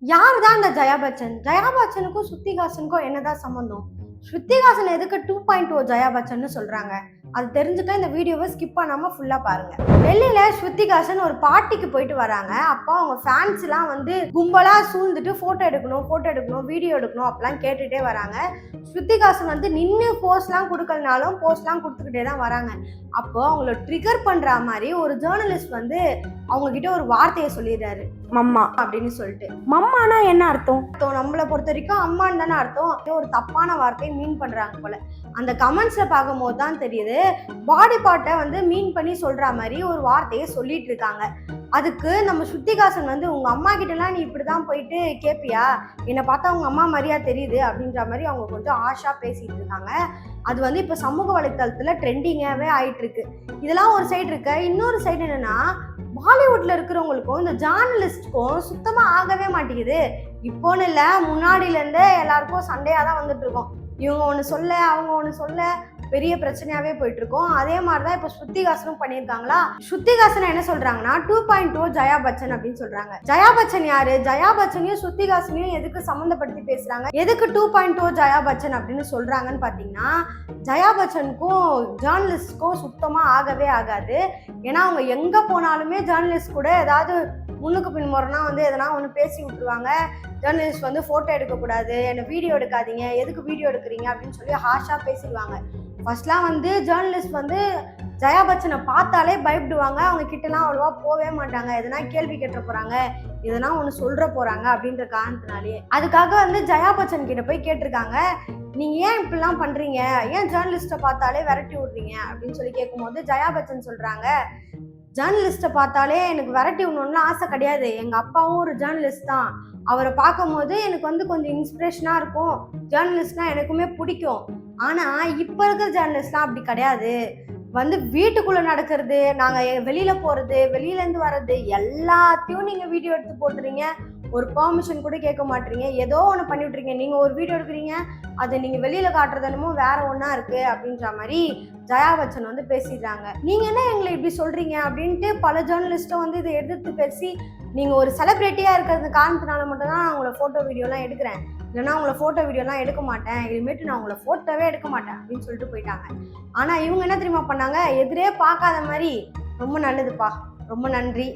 யார் தான் இந்த ஜெயா பச்சன்? ஜெயா பச்சனுக்கும் ஸ்ருதிஹாசனுக்கும் என்னதான் சம்பந்தம்? ஸ்ருதிஹாசன் எதுக்கு 2.0 ஜெயா பச்சன்னு சொல்றாங்க? அது தெரிஞ்சுக்க இந்த வீடியோவை ஸ்கிப் பண்ணாம ஃபுல்லா பாருங்க. டெல்லியில ஸ்ருதிஹாசன் ஒரு பார்ட்டிக்கு போயிட்டு வராங்க. அப்போ அவங்க ஃபேன்ஸ் எல்லாம் வந்து கும்பலா சூழ்ந்துட்டு போட்டோ எடுக்கணும், வீடியோ எடுக்கணும் அப்படிலாம் கேட்டுட்டே வராங்க. ஸ்ருதிஹாசன் வந்து நின்று போஸ்ட்லாம் கொடுக்கலனாலும் போஸ்ட்லாம் கொடுத்துக்கிட்டே தான் வராங்க. அப்போ அவங்கள ட்ரிகர் பண்ற மாதிரி ஒரு ஜேர்னலிஸ்ட் வந்து அவங்க கிட்ட ஒரு வார்த்தையை சொல்லிடுறாரு, மம்மா அப்படின்னு சொல்லிட்டு. மம்மானா என்ன அர்த்தம்? நம்மளை பொறுத்த வரைக்கும் அம்மான்னு தானே அர்த்தம். ஒரு தப்பான வார்த்தையை மீன் பண்றாங்க போல. அந்த கமெண்ட்ஸ்ல பார்க்கும் போது தான் தெரியுது பாடி பார்ட்டை வந்து மீன் பண்ணி சொல்ற மாதிரி ஒரு வார்த்தையை சொல்லிட்டு இருக்காங்க. அதுக்கு நம்ம ஸ்ருதிஹாசன் வந்து உங்க அம்மா கிட்டலாம் நீ இப்படிதான் போயிட்டு கேப்பியா, என்னை பார்த்தா உங்க அம்மா மாதிரியா தெரியுது அப்படின்ற மாதிரி அவங்க கொஞ்சம் ஆஷா பேசிட்டு இருக்காங்க. அது வந்து இப்போ சமூக வலைத்தளத்துல ட்ரெண்டிங்காகவே ஆயிட்டு இருக்கு. இதெல்லாம் ஒரு சைடு இருக்கு. இன்னொரு சைடு என்னன்னா, பாலிவுட்ல இருக்கிறவங்களுக்கும் இந்த ஜேர்னலிஸ்டுக்கும் சுத்தமா ஆகவே மாட்டேங்குது. இப்போன்னு இல்லை, முன்னாடியில இருந்தே எல்லாருக்கும் சண்டையா தான் வந்துட்டு இருக்கோம். இவங்க ஒன்று சொல்ல அவங்க ஒன்று சொல்ல பெரிய பிரச்சனையாவே போயிட்டு இருக்கோம். அதே மாதிரிதான் இப்போ ஸ்ருதிஹாசனும் பண்ணியிருக்காங்களா. ஸ்ருதிஹாசன் என்ன சொல்றாங்கன்னா 2.0 ஜெயா பச்சன் அப்படின்னு சொல்றாங்க. ஜெயா பச்சன் யாரு? ஜெயா பச்சனையும் ஸ்ருதிஹாசனையும் எதுக்கு சம்மந்தப்படுத்தி பேசுறாங்க? எதுக்கு 2.0 ஜெயா பச்சன் அப்படின்னு சொல்றாங்கன்னு பாத்தீங்கன்னா, ஜெயா பச்சனுக்கும் ஜேர்னலிஸ்டுக்கும் சுத்தமா ஆகவே ஆகாது. ஏன்னா அவங்க எங்க போனாலுமே ஜேர்னலிஸ்ட் கூட ஏதாவது முன்னுக்கு பின் முறைனா வந்து எதனா ஒன்று பேசி விட்டுருவாங்க. ஜேர்னலிஸ்ட் வந்து ஃபோட்டோ எடுக்கக்கூடாது, என்னை வீடியோ எடுக்காதீங்க, எதுக்கு வீடியோ எடுக்கிறீங்க அப்படின்னு சொல்லி ஹார்ஷாக பேசிடுவாங்க. ஃபர்ஸ்ட்லாம் வந்து ஜேர்னலிஸ்ட் வந்து ஜெயா பச்சனை பார்த்தாலே பயப்படுவாங்க. அவங்க கிட்டலாம் அவ்வளோவா போவே மாட்டாங்க. எதனா கேள்வி கேட்ட போகிறாங்க, எதனா ஒன்று சொல்கிற போகிறாங்க அப்படின்ற காரணத்தினாலேயே. அதுக்காக வந்து ஜெயா பச்சன் கிட்ட போய் கேட்டிருக்காங்க, நீங்கள் ஏன் இப்படிலாம் பண்ணுறீங்க, ஏன் ஜேர்னலிஸ்ட்டை பார்த்தாலே விரட்டி விட்றீங்க அப்படின்னு சொல்லி கேட்கும்போது ஜெயா பச்சன் சொல்கிறாங்க, ஜேர்னலிஸ்ட்டை பார்த்தாலே எனக்கு விரட்டி விடணும்லாம் ஆசை கிடையாது. எங்கள் அப்பாவும் ஒரு ஜேர்னலிஸ்ட் தான். அவரை பார்க்கும் போது எனக்கு வந்து கொஞ்சம் இன்ஸ்பிரேஷனாக இருக்கும். ஜேர்னலிஸ்ட்னால் எனக்குமே பிடிக்கும். ஆனால் இப்போ இருக்கிற ஜேர்னலிஸ்ட்லாம் அப்படி கிடையாது. வந்து வீட்டுக்குள்ளே நடக்கிறது, நாங்கள் வெளியில் போகிறது, வெளியிலேருந்து வர்றது எல்லாத்தையும் நீங்கள் வீடியோ எடுத்து போட்டுறீங்க. ஒரு பெர்மிஷன் கூட கேட்க மாட்டீங்க. ஏதோ ஒன்று பண்ணி விட்றீங்க. நீங்கள் ஒரு வீடியோ எடுக்கிறீங்க, அதை நீங்கள் வெளியில் காட்டுறது என்னமோ வேற ஒன்றா இருக்குது அப்படின்ற மாதிரி ஜெயா பச்சன் வந்து பேசிடுறாங்க. நீங்கள் என்ன எங்களை இப்படி சொல்கிறீங்க அப்படின்ட்டு பல ஜேர்னலிஸ்ட்டும் வந்து இதை எதிர்த்து பேசி, நீங்கள் ஒரு செலிப்ரிட்டியாக இருக்கிறது காரணத்தினால மட்டும்தான் நான் உங்களை ஃபோட்டோ வீடியோலாம் எடுக்கிறேன், இல்லைனா உங்களை ஃபோட்டோ வீடியோலாம் எடுக்க மாட்டேன், இதுமேட்டு நான் உங்களை ஃபோட்டோவே எடுக்க மாட்டேன் அப்படின்னு சொல்லிட்டு போயிட்டாங்க. ஆனால் இவங்க என்ன தெரியுமா பண்ணாங்க, எதிரே பார்க்காத மாதிரி, ரொம்ப நல்லதுப்பா, ரொம்ப நன்றி,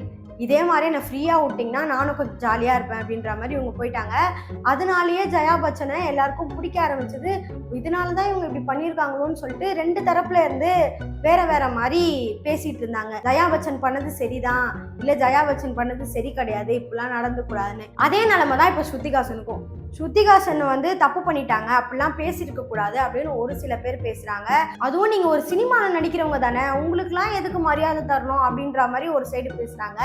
இதே மாதிரி என்னை ஃப்ரீயாக விட்டிங்கன்னா நானும் கொஞ்சம் ஜாலியாக இருப்பேன் அப்படின்ற மாதிரி இவங்க போயிட்டாங்க. அதனாலேயே ஜெயா பச்சனை எல்லாருக்கும் பிடிக்க ஆரம்பிச்சது. இதனால தான் இவங்க இப்படி பண்ணியிருக்காங்களோன்னு சொல்லிட்டு ரெண்டு தரப்புல இருந்து வேற வேற மாதிரி பேசிட்டு இருந்தாங்க. ஜெயா பச்சன் பண்ணது சரிதான், இல்லை ஜெயா பச்சன் பண்ணது சரி கிடையாது, இப்படிலாம் நடந்துக்கூடாதுன்னு. அதே நிலைமை தான் இப்போ ஸ்ருதிஹாசனுக்கும். ஸ்ருதிஹாசன் வந்து தப்பு பண்ணிட்டாங்க, அப்படிலாம் பேசியிருக்க கூடாது அப்படின்னு ஒரு சில பேர் பேசுறாங்க. அதுவும் நீங்க ஒரு சினிமாவில் நடிக்கிறவங்க தானே, உங்களுக்குலாம் எதுக்கு மரியாதை தரணும் அப்படின்ற மாதிரி ஒரு சைடு பேசுறாங்க.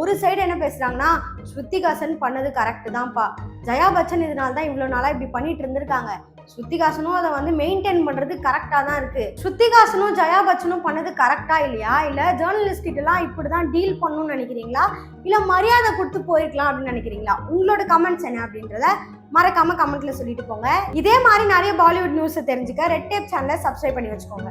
ஒரு சைடு என்ன பேசுறாங்கன்னா, ஸ்ருதிஹாசன் பண்ணது கரெக்ட் தான்ப்பா, ஜெயா பச்சன் இதனால தான் இவ்வளோ நாளாக இப்படி பண்ணிட்டு இருந்திருக்காங்க, ஸ்ருதிஹாசனும் அதை வந்து மெயின்டைன் பண்றது கரெக்டா தான் இருக்கு. ஸ்ருதிஹாசனும் ஜெயா பச்சனும் பண்ணது கரெக்டா இல்லையா, இல்ல ஜேர்னலிஸ்ட் கிட்டலாம் இப்படிதான் டீல் பண்ணணும்னு நினைக்கிறீங்களா, இல்ல மரியாதை கொடுத்து போயிருக்கலாம் அப்படின்னு நினைக்கிறீங்களா? உங்களோட கமெண்ட்ஸ் என்ன அப்படின்றத மறக்காம கமெண்ட்ல சொல்லிட்டு போங்க. இதே மாதிரி நிறைய பாலிவுட் நியூஸை தெரிஞ்சுக்க ரெட் டேப் சேனலை சப்ஸ்கிரைப் பண்ணி வச்சுக்கோங்க.